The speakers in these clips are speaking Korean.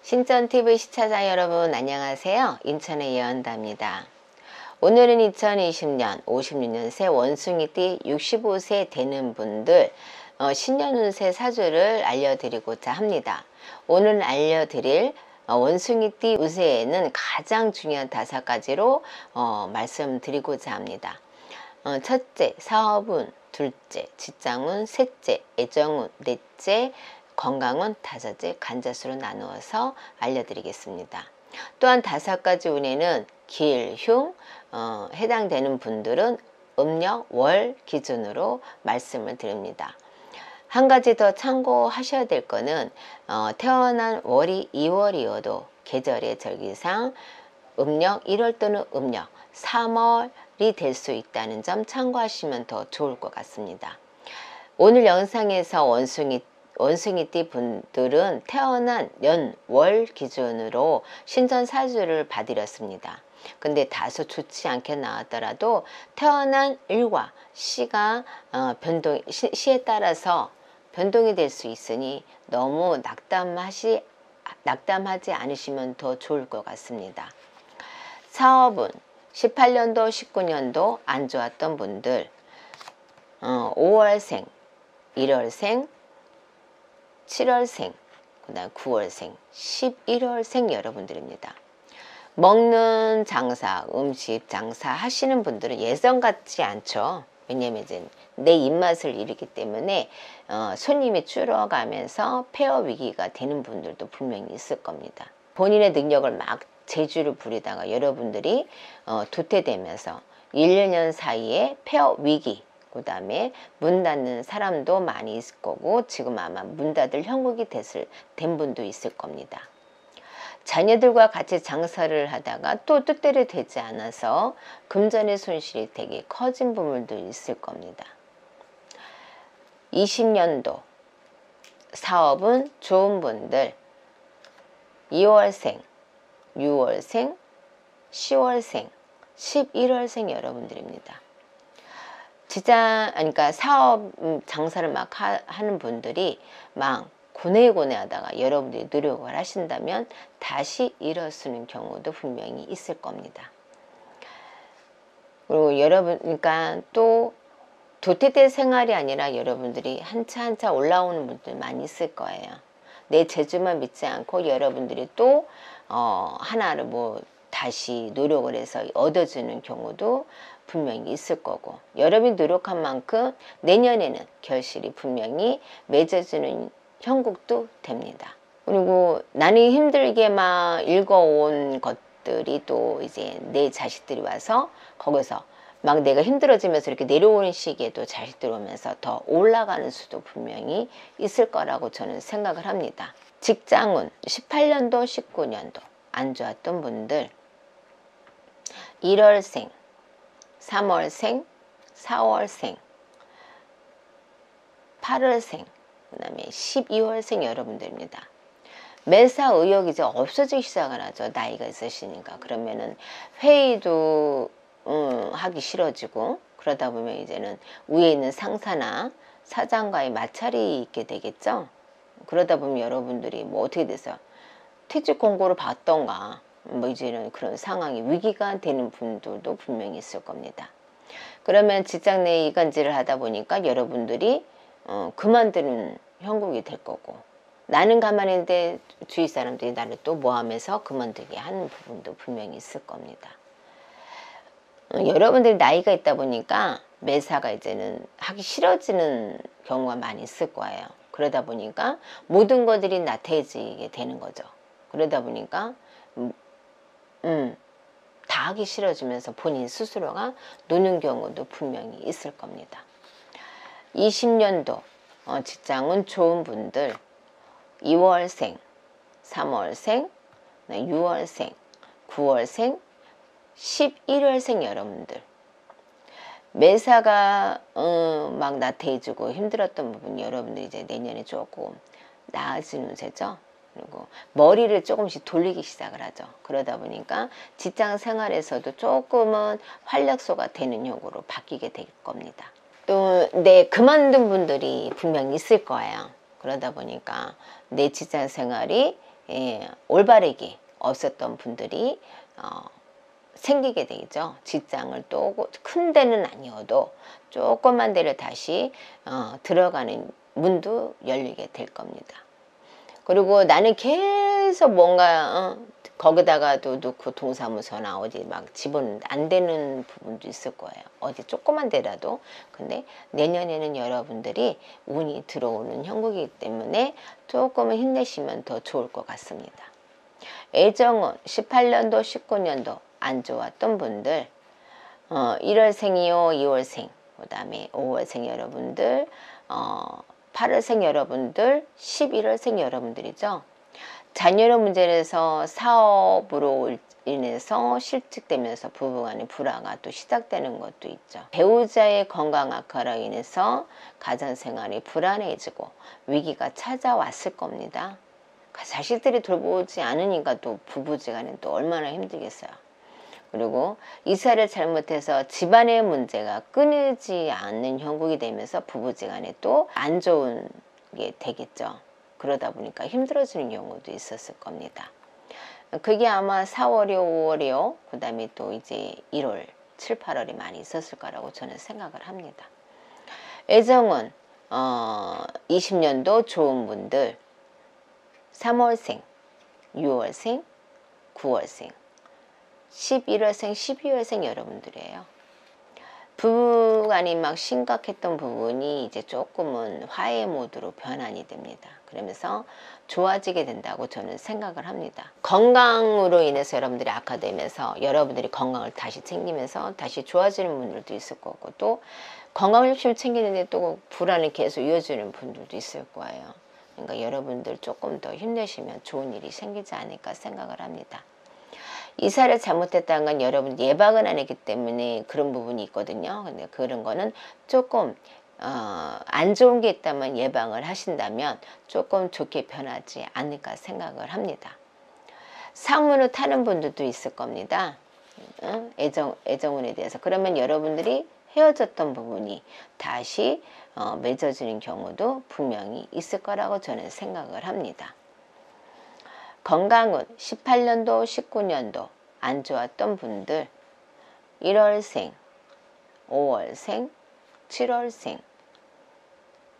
신전TV 시청자 여러분 안녕하세요. 인천의 예언다입니다. 오늘은 2020년 56년생 원숭이띠 65세 되는 분들 신년 운세 사주를 알려드리고자 합니다. 오늘 알려드릴 원숭이띠 운세에는 가장 중요한 5가지로 말씀드리고자 합니다. 첫째, 사업운, 둘째, 직장운, 셋째, 애정운, 넷째, 건강운, 다섯째, 간자수로 나누어서 알려드리겠습니다. 또한 5가지 운에는 길, 흉, 해당되는 분들은 음력, 월 기준으로 말씀을 드립니다. 한 가지 더 참고하셔야 될 거는 태어난 월이 2월이어도 계절의 절기상 음력 1월 또는 음력 3월이 될 수 있다는 점 참고하시면 더 좋을 것 같습니다. 오늘 영상에서 원숭이띠 분들은 태어난 연, 월 기준으로 신전 사주를 봐드렸습니다. 근데 다소 좋지 않게 나왔더라도 태어난 일과 시가 시에 따라서 변동이 될 수 있으니 너무 낙담하지 않으시면 더 좋을 것 같습니다. 사업은 18년도, 19년도 안 좋았던 분들 5월생, 1월생, 7월생, 그 다음 9월생, 11월생 여러분들입니다. 먹는 장사, 음식 장사 하시는 분들은 예전 같지 않죠. 왜냐면 이제 내 입맛을 잃기 때문에 손님이 줄어가면서 폐업 위기가 되는 분들도 분명히 있을 겁니다. 본인의 능력을 막 재주를 부리다가 여러분들이 도태되면서 1, 2년 사이에 폐업 위기, 그 다음에 문 닫는 사람도 많이 있을 거고 지금 아마 문 닫을 형국이 된 분도 있을 겁니다. 자녀들과 같이 장사를 하다가 또 뜻대로 되지 않아서 금전의 손실이 되게 커진 부분도 있을 겁니다. 20년도 사업은 좋은 분들 2월생, 6월생, 10월생, 11월생 여러분들입니다. 그러니까 사업 장사를 막 하는 분들이 막 고뇌고뇌 하다가 여러분들이 노력을 하신다면 다시 일어서는 경우도 분명히 있을 겁니다. 그리고 그러니까 또 도태될 생활이 아니라 여러분들이 한차 올라오는 분들 많이 있을 거예요. 내 재주만 믿지 않고 여러분들이 또 하나를 뭐 다시 노력을 해서 얻어주는 경우도 분명히 있을 거고 여러분이 노력한 만큼 내년에는 결실이 분명히 맺어지는 형국도 됩니다. 그리고 나는 힘들게 막 읽어온 것들이 또 이제 내 자식들이 와서 거기서 막 내가 힘들어지면서 이렇게 내려오는 시기에도 자식들 오면서 더 올라가는 수도 분명히 있을 거라고 저는 생각을 합니다. 직장운 18년도 19년도 안 좋았던 분들 1월생, 3월생, 4월생, 8월생, 그 다음에 12월생 여러분들입니다. 매사 의욕이 이제 없어지기 시작을 하죠. 나이가 있으시니까. 그러면은 회의도 하기 싫어지고 그러다 보면 이제는 위에 있는 상사나 사장과의 마찰이 있게 되겠죠. 그러다 보면 여러분들이 뭐 어떻게 돼서 퇴직 공고를 받던가 뭐 이제는 그런 상황이 위기가 되는 분들도 분명히 있을 겁니다. 그러면 직장 내 이간질을 하다 보니까 여러분들이 그만두는 형국이 될 거고 나는 가만히 있는데 주위 사람들이 나를 또 모함해서 그만두게 하는 부분도 분명히 있을 겁니다. 여러분들이 나이가 있다 보니까 매사가 이제는 하기 싫어지는 경우가 많이 있을 거예요. 그러다 보니까 모든 것들이 나태해지게 되는 거죠. 그러다 보니까 다 하기 싫어지면서 본인 스스로가 노는 경우도 분명히 있을 겁니다. 20년도 직장은 좋은 분들 2월생, 3월생, 6월생, 9월생, 11월생 여러분들 매사가 막 나태해지고 힘들었던 부분 여러분들이 이제 내년에 조금 나아지는 운세죠. 그리고 머리를 조금씩 돌리기 시작을 하죠. 그러다 보니까 직장 생활에서도 조금은 활력소가 되는 형으로 바뀌게 될 겁니다. 또 그만둔 분들이 분명히 있을 거예요. 그러다 보니까 내 직장 생활이 올바르게 없었던 분들이 생기게 되죠. 직장을 또 큰 데는 아니어도 조그만 데를 다시 들어가는 문도 열리게 될 겁니다. 그리고 나는 계속 뭔가 거기다가도 넣고 동사무소나 어디 막 집어넣는데 안 되는 부분도 있을 거예요. 어디 조그만 데라도. 근데 내년에는 여러분들이 운이 들어오는 형국이기 때문에 조금은 힘내시면 더 좋을 것 같습니다. 애정은 18년도 19년도 안 좋았던 분들 1월생이요 2월생 그 다음에 5월생 여러분들 8월생 여러분들 11월생 여러분들이죠. 자녀의 문제에서 사업으로 인해서 실직되면서 부부간의 불화가 또 시작되는 것도 있죠. 배우자의 건강 악화로 인해서 가정생활이 불안해지고 위기가 찾아왔을 겁니다. 자식들이 돌보지 않으니까 또 부부지간에 또 얼마나 힘들겠어요. 그리고 이사를 잘못해서 집안의 문제가 끊이지 않는 형국이 되면서 부부지간에 또 안 좋은 게 되겠죠. 그러다 보니까 힘들어지는 경우도 있었을 겁니다. 그게 아마 4월이요 5월이요 그 다음에 또 이제 1월 7, 8월이 많이 있었을 거라고 저는 생각을 합니다. 애정은 20년도 좋은 분들 3월생, 6월생, 9월생 11월생, 12월생 여러분들이에요. 부부간이 막 심각했던 부분이 이제 조금은 화해 모드로 변환이 됩니다. 그러면서 좋아지게 된다고 저는 생각을 합니다. 건강으로 인해서 여러분들이 악화되면서 여러분들이 건강을 다시 챙기면서 다시 좋아지는 분들도 있을 거고 또 건강을 열심히 챙기는데 또 불안이 계속 이어지는 분들도 있을 거예요. 그러니까 여러분들 조금 더 힘내시면 좋은 일이 생기지 않을까 생각을 합니다. 이사를 잘못했다는 건 여러분 예방을 안 했기 때문에 그런 부분이 있거든요. 근데 그런 거는 조금 안 좋은 게 있다면 예방을 하신다면 조금 좋게 변하지 않을까 생각을 합니다. 상문을 타는 분들도 있을 겁니다. 애정운에 대해서. 그러면 여러분들이 헤어졌던 부분이 다시 맺어지는 경우도 분명히 있을 거라고 저는 생각을 합니다. 건강운 18년도 19년도 안 좋았던 분들 1월생 5월생 7월생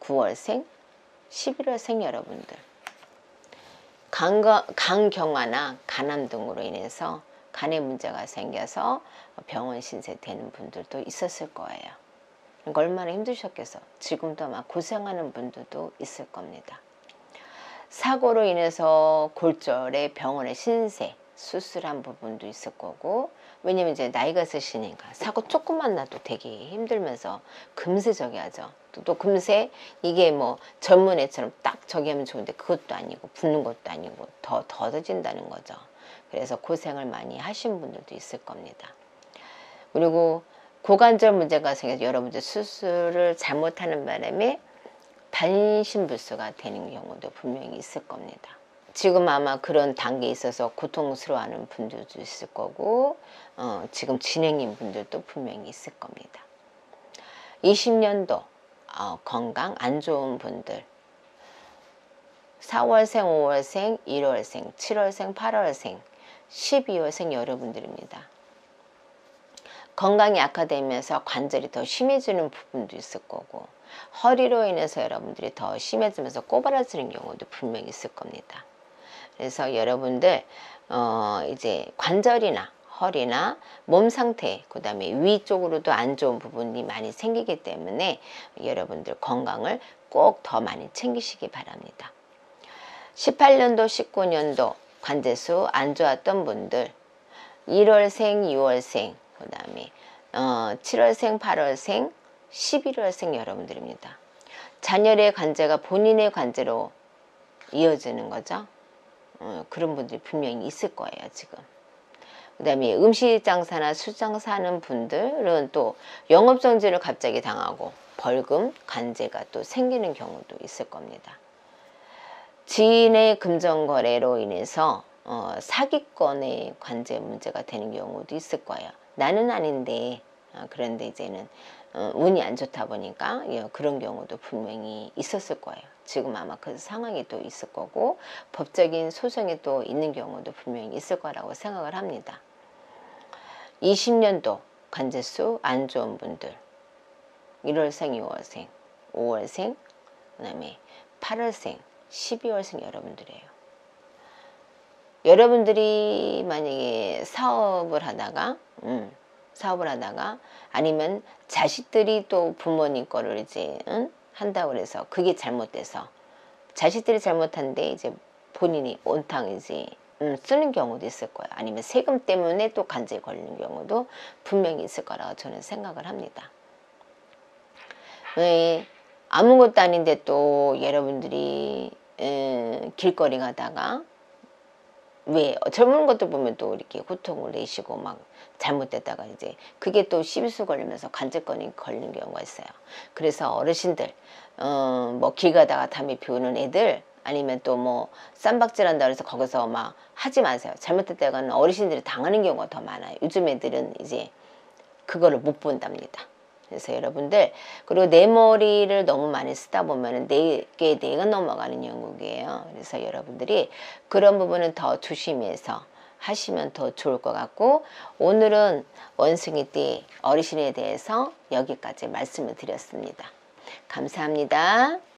9월생 11월생 여러분들 간경화나 간암 등으로 인해서 간에 문제가 생겨서 병원 신세되는 분들도 있었을 거예요. 그러니까 얼마나 힘드셨겠어. 지금도 막 고생하는 분들도 있을 겁니다. 사고로 인해서 골절에 병원에 신세 수술한 부분도 있을 거고 왜냐면 이제 나이가 있으시니까 사고 조금만 나도 되게 힘들면서 금세 저기 하죠. 또 금세 이게 뭐 전문 애처럼 딱 저기 하면 좋은데 그것도 아니고 붓는 것도 아니고 더 더뎌진다는 거죠. 그래서 고생을 많이 하신 분들도 있을 겁니다. 그리고 고관절 문제가 생겨서 여러분들 수술을 잘못하는 바람에 반신불수가 되는 경우도 분명히 있을 겁니다. 지금 아마 그런 단계에 있어서 고통스러워하는 분들도 있을 거고 지금 진행인 분들도 분명히 있을 겁니다. 20년도 건강 안 좋은 분들 4월생, 5월생, 1월생, 7월생, 8월생, 12월생 여러분들입니다. 건강이 악화되면서 관절이 더 심해지는 부분도 있을 거고 허리로 인해서 여러분들이 더 심해지면서 꼬부라지는 경우도 분명히 있을 겁니다. 그래서 여러분들 이제 관절이나 허리나 몸 상태 그 다음에 위 쪽으로도 안 좋은 부분이 많이 생기기 때문에 여러분들 건강을 꼭 더 많이 챙기시기 바랍니다. 18년도 19년도 관제수 안 좋았던 분들 1월생 6월생 그 다음에 7월생 8월생 11월생 여러분들입니다. 자녀의 관제가 본인의 관제로 이어지는 거죠. 그런 분들이 분명히 있을 거예요 지금. 그 다음에 음식 장사나 술 장사하는 분들은 또 영업정지를 갑자기 당하고 벌금, 관제가 또 생기는 경우도 있을 겁니다. 지인의 금전거래로 인해서 사기권의 관제 문제가 되는 경우도 있을 거예요. 나는 아닌데 그런데 이제는 운이 안 좋다 보니까 그런 경우도 분명히 있었을 거예요. 지금 아마 그 상황이 또 있을 거고 법적인 소송이 또 있는 경우도 분명히 있을 거라고 생각을 합니다. 20년도 관제수 안 좋은 분들 1월생, 2월생, 5월생, 그 다음에 8월생, 12월생 여러분들이에요. 여러분들이 만약에 사업을 하다가 아니면 자식들이 또 부모님 거를 이제 한다고 그래서 그게 잘못돼서 자식들이 잘못한데 이제 본인이 온탕 이제 쓰는 경우도 있을 거예요. 아니면 세금 때문에 또 관제에 걸리는 경우도 분명히 있을 거라고 저는 생각을 합니다. 왜 아무것도 아닌데 또 여러분들이 길거리 가다가 왜 젊은 것도 보면 또 이렇게 고통을 내시고 막 잘못됐다가 이제 그게 또 시비수 걸리면서 관제권이 걸리는 경우가 있어요. 그래서 어르신들 뭐 길 가다가 담배 피우는 애들 아니면 또 뭐 쌈박질한다 그래서 거기서 막 하지 마세요. 잘못됐다가는 어르신들이 당하는 경우가 더 많아요. 요즘 애들은 이제 그거를 못 본답니다. 그래서 여러분들 그리고 내 머리를 너무 많이 쓰다 보면 뇌가 넘어가는 영역이에요. 그래서 여러분들이 그런 부분은 더 조심해서 하시면 더 좋을 것 같고 오늘은 원숭이띠 어르신에 대해서 여기까지 말씀을 드렸습니다. 감사합니다.